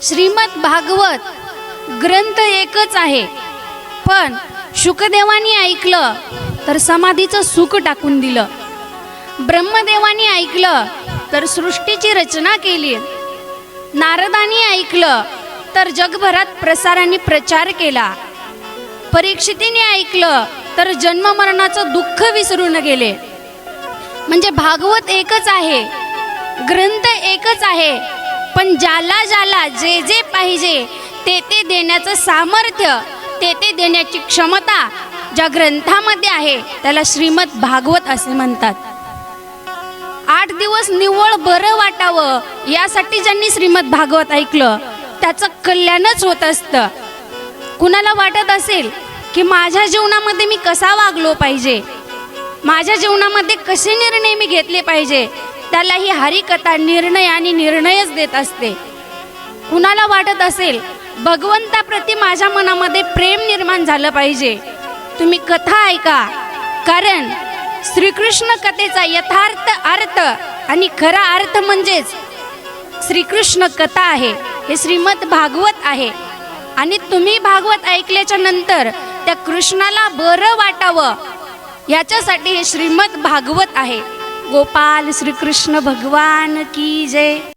श्रीमद भागवत ग्रंथ एकच आहे, पण शुकदेवानी ऐकलं तर समाधीचं सुख टाकून दिलं. ब्रह्मदेवानी ऐकलं तर सृष्टीची रचना केली. नारदानी ऐकलं तर जगभरात प्रसाराने प्रचार केला. परीक्षितीने ऐकलं तर जन्म मरणाचं दुःख विसरून गेले. म्हणजे भागवत एकच आहे, ग्रंथ एकच आहे, पण ज्याला ज्याला जे जे पाहिजे ते ते देण्याचं सामर्थ्य, ते ते देण्याची क्षमता ज्या ग्रंथामध्ये आहे त्याला श्रीमद भागवत असे म्हणतात. 8 दिवस निव्वळ बरं वाटावं यासाठी ज्यांनी श्रीमद भागवत ऐकलं त्याचं कल्याणच होत असतं. कुणाला वाटत असेल की माझ्या जीवनामध्ये मी कसा वागलो पाहिजे, माझ्या जीवनामध्ये कसे निर्णय मी घेतले पाहिजे, त्याला ही हरिकथा निर्णय आणि निर्णयच देत असते. कुणाला वाटत असेल भगवंताप्रती माझ्या मनामध्ये प्रेम निर्माण झालं पाहिजे, तुम्ही कथा ऐका, कारण श्रीकृष्ण कथेचा यथार्थ अर्थ आणि खरा अर्थ म्हणजेच श्रीकृष्ण कथा आहे, हे श्रीमद भागवत आहे. आणि तुम्ही भागवत ऐकल्याच्या नंतर त्या कृष्णाला बरं वाटावं याच्यासाठी हे श्रीमद भागवत आहे. गोपाल श्रीकृष्ण भगवान की जय.